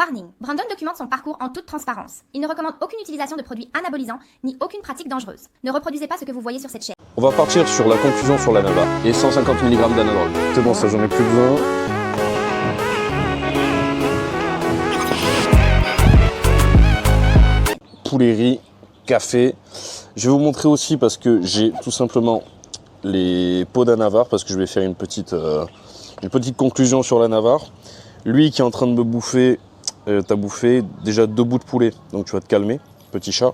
Warning, Brandon documente son parcours en toute transparence. Il ne recommande aucune utilisation de produits anabolisants ni aucune pratique dangereuse. Ne reproduisez pas ce que vous voyez sur cette chaîne. On va partir sur la conclusion sur l'anavar et 150 mg d'anadrol. C'est bon, ça j'en ai plus besoin. Poulet riz, café. Je vais vous montrer aussi parce que j'ai tout simplement les pots d'anavar parce que je vais faire une petite conclusion sur l'anavar. Lui qui est en train de me bouffer, t'as bouffé déjà 2 bouts de poulet, donc tu vas te calmer, petit chat.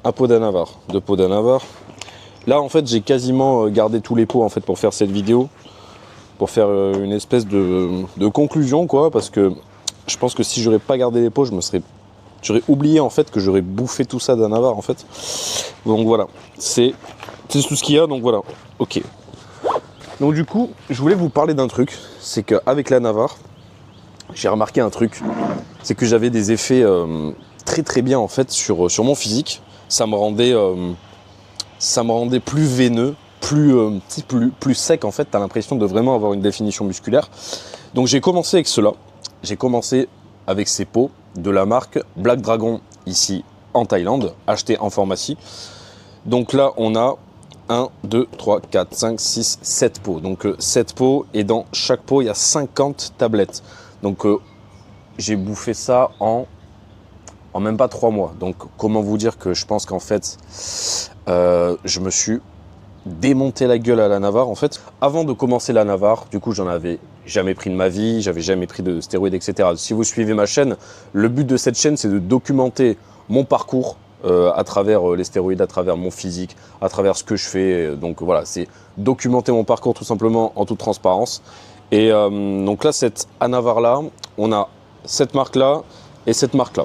Un pot d'anavar, 2 pots d'anavar. Là en fait j'ai quasiment gardé tous les pots en fait pour faire cette vidéo, pour faire une espèce de conclusion quoi, parce que je pense que si j'aurais pas gardé les pots, j'aurais oublié en fait que j'aurais bouffé tout ça d'anavar en fait. Donc voilà, c'est tout ce qu'il y a, donc voilà, ok. Donc du coup, je voulais vous parler d'un truc, c'est qu'avec l'anavar, j'ai remarqué un truc, c'est que j'avais des effets très très bien en fait sur mon physique. Ça me rendait plus veineux, plus sec en fait, t'as l'impression de vraiment avoir une définition musculaire. Donc j'ai commencé avec cela, j'ai commencé avec ces pots de la marque Black Dragon ici en Thaïlande, acheté en pharmacie. Donc là on a 1, 2, 3, 4, 5, 6, 7 pots. Donc 7 pots et dans chaque pot il y a 50 tablettes. Donc j'ai bouffé ça en même pas 3 mois. Donc comment vous dire que je pense qu'en fait je me suis démonté la gueule à l'anavar en fait. Avant de commencer l'anavar, du coup j'en avais jamais pris de ma vie, j'avais jamais pris de stéroïdes, etc. Si vous suivez ma chaîne, le but de cette chaîne c'est de documenter mon parcours à travers les stéroïdes, à travers mon physique, à travers ce que je fais. Donc voilà, c'est documenter mon parcours tout simplement en toute transparence. Et donc là, cette anavar là, on a cette marque là et cette marque là.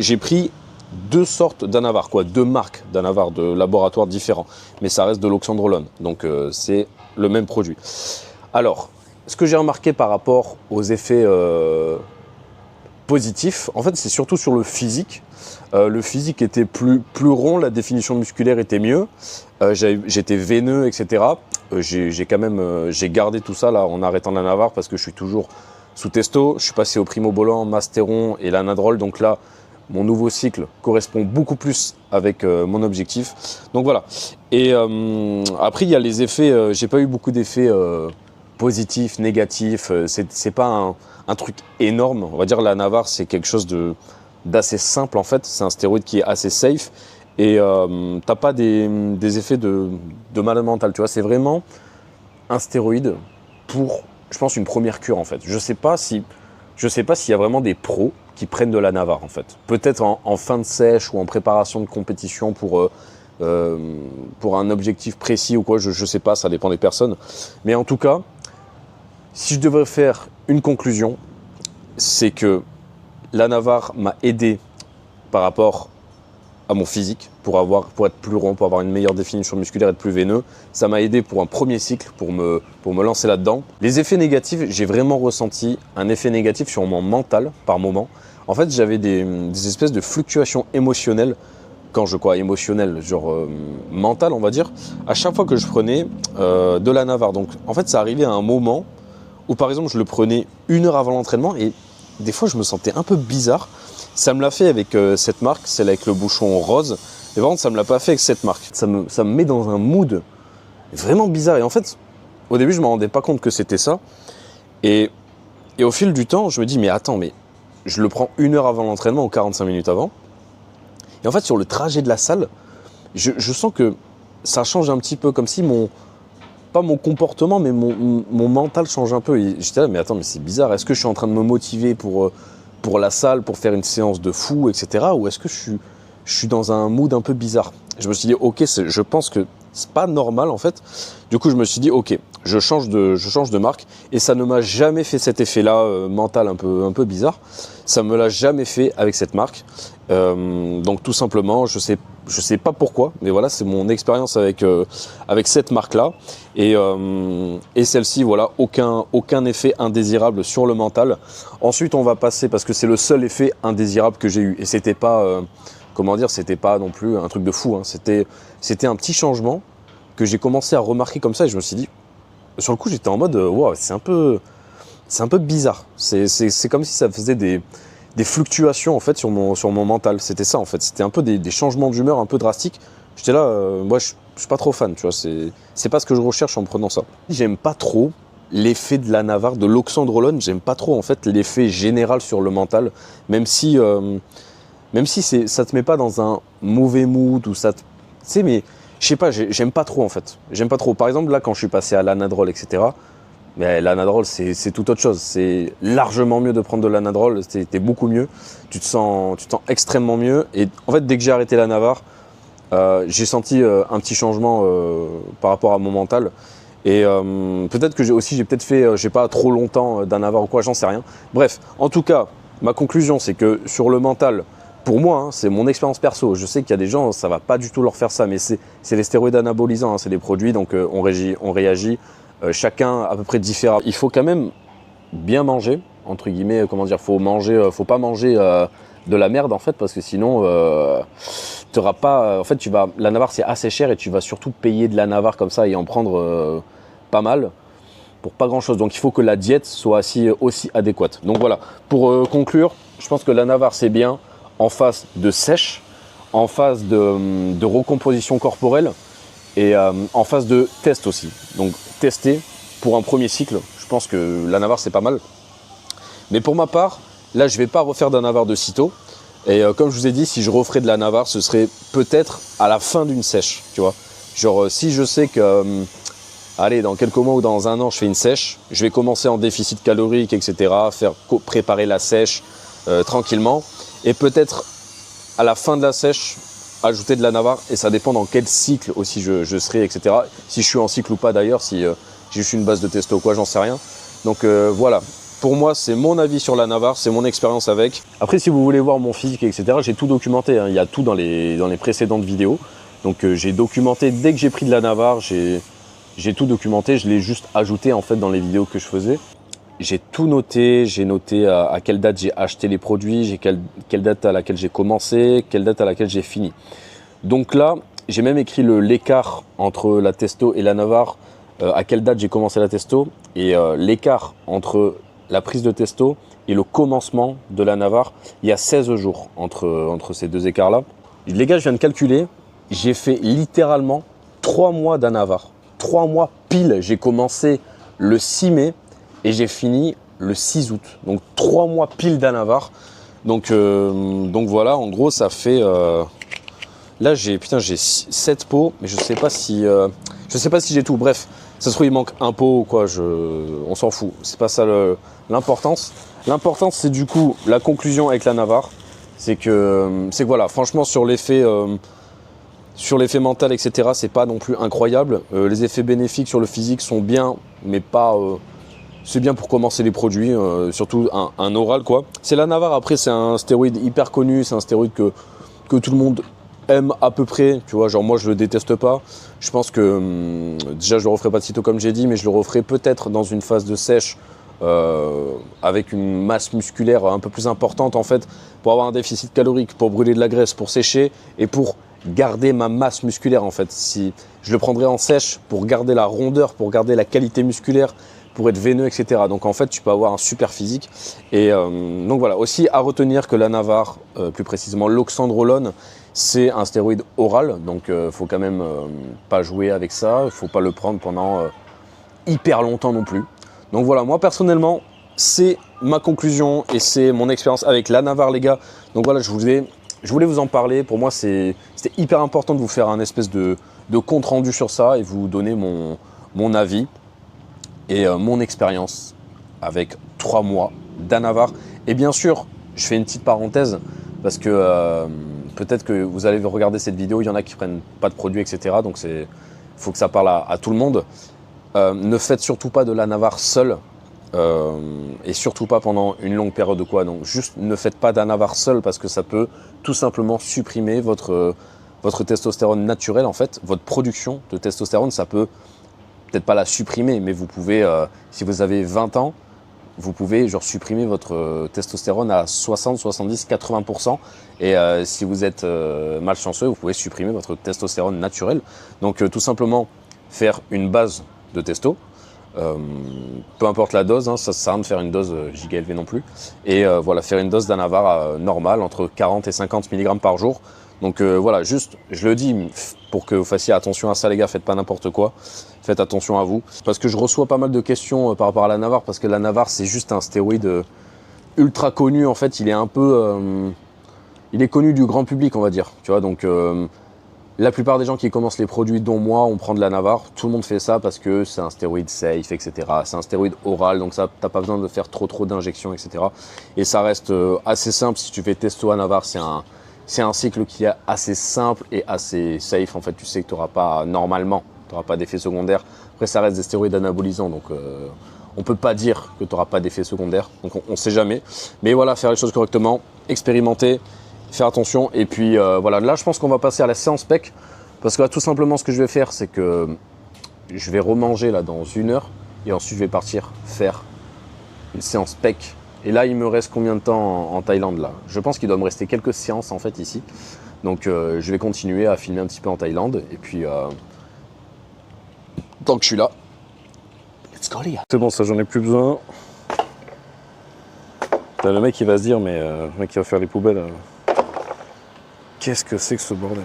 J'ai pris 2 sortes d'anavar, quoi, 2 marques d'anavar de laboratoires différents, mais ça reste de l'oxandrolone, donc c'est le même produit. Alors, ce que j'ai remarqué par rapport aux effets positifs, en fait, c'est surtout sur le physique. Le physique était plus rond, la définition musculaire était mieux, j'étais veineux, etc. J'ai gardé tout ça là en arrêtant l'anavar parce que je suis toujours sous testo. Je suis passé au primobolan, mastéron et l'anadrol, donc là mon nouveau cycle correspond beaucoup plus avec mon objectif. Donc voilà. Et après il y a les effets, j'ai pas eu beaucoup d'effets positifs, négatifs. C'est pas un truc énorme. On va dire l'anavar c'est quelque chose d'assez simple en fait. C'est un stéroïde qui est assez safe. Et t'as pas des effets de malade mental, tu vois. C'est vraiment un stéroïde pour, je pense, une première cure en fait. Je sais pas s'il y a vraiment des pros qui prennent de l'anavar en fait. Peut-être en fin de sèche ou en préparation de compétition pour un objectif précis ou quoi, je sais pas, ça dépend des personnes. Mais en tout cas, si je devrais faire une conclusion, c'est que l'anavar m'a aidé par rapport à mon physique, pour être plus rond, pour avoir une meilleure définition musculaire, être plus veineux. Ça m'a aidé pour un premier cycle, pour me lancer là-dedans. Les effets négatifs, j'ai vraiment ressenti un effet négatif sur mon mental par moment. En fait, j'avais des espèces de fluctuations émotionnelles, émotionnelles, genre mentales, on va dire, à chaque fois que je prenais de l'anavar. Donc, en fait, ça arrivait à un moment où, par exemple, je le prenais 1 heure avant l'entraînement et des fois, je me sentais un peu bizarre. Ça me l'a fait avec cette marque, celle avec le bouchon rose. Et par contre, ça me l'a pas fait avec cette marque. Ça me met dans un mood vraiment bizarre. Et en fait, au début, je me rendais pas compte que c'était ça. Et au fil du temps, je me dis, mais attends, mais je le prends 1 heure avant l'entraînement ou 45 minutes avant. Et en fait, sur le trajet de la salle, je sens que ça change un petit peu, comme si pas mon comportement, mais mon mental change un peu. Et j'étais là, mais attends, mais c'est bizarre. Est-ce que je suis en train de me motiver pour la salle, pour faire une séance de fou, etc. Ou est-ce que je suis dans un mood un peu bizarre? Je me suis dit, ok, je pense que c'est pas normal en fait. Du coup, je me suis dit, ok, je change de marque. Et ça ne m'a jamais fait cet effet-là mental un peu bizarre. Ça me l'a jamais fait avec cette marque. Donc tout simplement, je sais pas pourquoi, mais voilà, c'est mon expérience avec cette marque-là. Et celle-ci, voilà, aucun effet indésirable sur le mental. Ensuite, on va passer, parce que c'est le seul effet indésirable que j'ai eu. Et c'était pas, c'était pas non plus un truc de fou. Hein. C'était un petit changement que j'ai commencé à remarquer comme ça. Et je me suis dit, sur le coup, j'étais en mode, wow, c'est un peu bizarre. C'est comme si ça faisait des fluctuations en fait sur mon mental. C'était ça en fait. C'était un peu des changements d'humeur un peu drastiques. J'étais là, moi je suis pas trop fan, tu vois. C'est pas ce que je recherche en prenant ça. J'aime pas trop l'effet de la Navarre, de l'oxandrolone. J'aime pas trop en fait l'effet général sur le mental, même si ça te met pas dans un mauvais mood ou ça, tu sais, mais je sais pas, j'aime pas trop en fait. J'aime pas trop. Par exemple là, quand je suis passé à l'anadrol, etc. Mais l'anadrol, c'est tout autre chose. C'est largement mieux de prendre de l'anadrol. C'était beaucoup mieux. Tu te sens extrêmement mieux. Et en fait, dès que j'ai arrêté la Navarre, j'ai senti un petit changement par rapport à mon mental. Et peut-être que j'ai peut-être fait, j'ai pas trop longtemps d'un Navarre ou quoi, j'en sais rien. Bref, en tout cas, ma conclusion, c'est que sur le mental, pour moi, hein, c'est mon expérience perso. Je sais qu'il y a des gens, ça va pas du tout leur faire ça, mais c'est les stéroïdes anabolisants, hein, c'est des produits, donc on réagit. Chacun à peu près différent. Il faut quand même bien manger, entre guillemets, comment dire, faut pas manger de la merde en fait, parce que sinon t'auras pas, en fait la Navarre c'est assez cher et tu vas surtout payer de la Navarre comme ça et en prendre pas mal pour pas grand chose. Donc il faut que la diète soit aussi adéquate. Donc voilà, pour conclure, je pense que la Navarre c'est bien en phase de sèche, en phase de recomposition corporelle et en phase de test aussi. Donc tester pour un premier cycle, je pense que la Navarre c'est pas mal. Mais pour ma part, là je vais pas refaire d'un Navarre de sitôt. Et comme je vous ai dit, si je referais de la Navarre, ce serait peut-être à la fin d'une sèche, tu vois. Genre si je sais que, allez, dans quelques mois ou dans un an, je fais une sèche, je vais commencer en déficit calorique, etc., préparer la sèche tranquillement. Et peut-être à la fin de la sèche, ajouter de la Navarre, et ça dépend dans quel cycle aussi je serai, etc. Si je suis en cycle ou pas d'ailleurs, si j'ai juste une base de testo ou quoi, j'en sais rien. Donc voilà, pour moi c'est mon avis sur la Navarre, c'est mon expérience avec. Après si vous voulez voir mon physique, etc., j'ai tout documenté, hein. Il y a tout dans les précédentes vidéos. Donc j'ai documenté, dès que j'ai pris de la Navarre, j'ai tout documenté, je l'ai juste ajouté en fait dans les vidéos que je faisais. J'ai tout noté, j'ai noté à quelle date j'ai acheté les produits, j'ai quelle date à laquelle j'ai commencé, quelle date à laquelle j'ai fini. Donc là, j'ai même écrit l'écart entre la testo et la Navarre, à quelle date j'ai commencé la testo, et l'écart entre la prise de testo et le commencement de la Navarre, il y a 16 jours entre ces deux écarts-là. Les gars, je viens de calculer, j'ai fait littéralement 3 mois d'Anavar. 3 mois pile, j'ai commencé le 6 mai, et j'ai fini le 6 août. Donc 3 mois pile d'Anavar. Donc voilà, en gros ça fait... là j'ai 7 pots, mais je sais pas si j'ai tout. Bref, ça se trouve il manque un pot ou quoi, on s'en fout. C'est pas ça l'importance. L'importance c'est du coup la conclusion avec la Navarre. C'est que voilà, franchement sur l'effet mental, etc., c'est pas non plus incroyable. Les effets bénéfiques sur le physique sont bien, mais pas... c'est bien pour commencer les produits, surtout un oral quoi. C'est la Navarre, après c'est un stéroïde hyper connu, c'est un stéroïde que tout le monde aime à peu près, tu vois, genre moi je le déteste pas. Je pense que déjà je le referai pas de sitôt comme j'ai dit, mais je le referai peut-être dans une phase de sèche avec une masse musculaire un peu plus importante en fait, pour avoir un déficit calorique, pour brûler de la graisse, pour sécher et pour garder ma masse musculaire en fait. Si je le prendrais en sèche pour garder la rondeur, pour garder la qualité musculaire, pour être veineux, etc. Donc en fait, tu peux avoir un super physique. Et donc voilà, aussi à retenir que la Navarre, plus précisément l'oxandrolone, c'est un stéroïde oral. Donc faut quand même pas jouer avec ça. Il faut pas le prendre pendant hyper longtemps non plus. Donc voilà, moi personnellement, c'est ma conclusion et c'est mon expérience avec la Navarre, les gars. Donc voilà, je voulais vous en parler. Pour moi, c'était hyper important de vous faire un espèce de compte rendu sur ça et vous donner mon avis. Et mon expérience avec 3 mois d'Anavar. Et bien sûr, je fais une petite parenthèse parce que peut-être que vous allez regarder cette vidéo, il y en a qui prennent pas de produits, etc. Donc il faut que ça parle à tout le monde. Ne faites surtout pas de l'Anavar seul et surtout pas pendant une longue période de quoi. Donc juste ne faites pas d'Anavar seul parce que ça peut tout simplement supprimer votre testostérone naturelle en fait. Votre production de testostérone, ça peut peut-être pas la supprimer, mais vous pouvez, si vous avez 20 ans, vous pouvez supprimer votre testostérone à 60, 70, 80%. Et si vous êtes malchanceux, vous pouvez supprimer votre testostérone naturel. Donc tout simplement faire une base de testo, Peu importe la dose, hein, ça sert à rien de faire une dose giga élevée non plus. Et voilà, faire une dose d'Anavar normale entre 40 et 50 mg par jour. Donc voilà, juste, je le dis pour que vous fassiez attention à ça les gars, faites pas n'importe quoi. Faites attention à vous. Parce que je reçois pas mal de questions par rapport à l'Anavar, parce que l'Anavar c'est juste un stéroïde ultra connu. En fait, il est un peu... il est connu du grand public, on va dire. Tu vois, donc... la plupart des gens qui commencent les produits, dont moi, on prend de l'Anavar. Tout le monde fait ça parce que c'est un stéroïde safe, etc. C'est un stéroïde oral, donc ça, t'as pas besoin de faire trop d'injections, etc. Et ça reste assez simple. Si tu fais testo Anavar, c'est un cycle qui est assez simple et assez safe. En fait, tu sais que tu n'auras pas, normalement, tu n'auras pas d'effet secondaire. Après, ça reste des stéroïdes anabolisants, donc on peut pas dire que tu n'auras pas d'effet secondaire. Donc on sait jamais. Mais voilà, faire les choses correctement, expérimenter. Faire attention et puis voilà, là je pense qu'on va passer à la séance PEC parce que là tout simplement ce que je vais faire c'est que je vais remanger là dans 1 heure et ensuite je vais partir faire une séance PEC et là il me reste combien de temps en Thaïlande là? Je pense qu'il doit me rester quelques séances en fait ici donc je vais continuer à filmer un petit peu en Thaïlande et puis tant que je suis là, let's go les gars. C'est bon, ça j'en ai plus besoin. T'as le mec qui va se dire mais le mec qui va faire les poubelles qu'est-ce que c'est que ce bordel?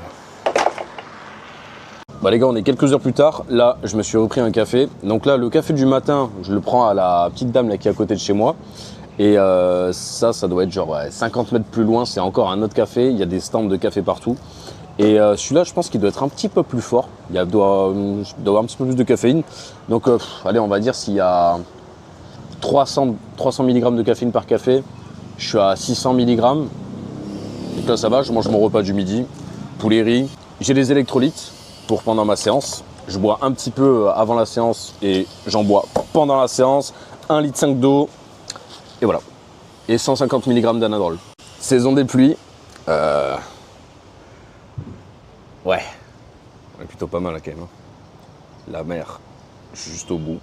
Bah les gars, on est quelques heures plus tard. Là, je me suis repris un café. Donc là, le café du matin, je le prends à la petite dame là qui est à côté de chez moi. Et ça doit être genre 50 mètres plus loin. C'est encore un autre café. Il y a des stands de café partout. Et celui-là, je pense qu'il doit être un petit peu plus fort. Il doit avoir un petit peu plus de caféine. Donc allez, on va dire s'il y a 300 mg de caféine par café, je suis à 600 mg. Donc là ça va, je mange mon repas du midi, poulet riz. J'ai des électrolytes pour pendant ma séance. Je bois un petit peu avant la séance et j'en bois pendant la séance. 1,5 litre d'eau et voilà. Et 150 mg d'anadrol. Saison des pluies. Ouais, plutôt pas mal là quand même. La mer, je suis juste au bout.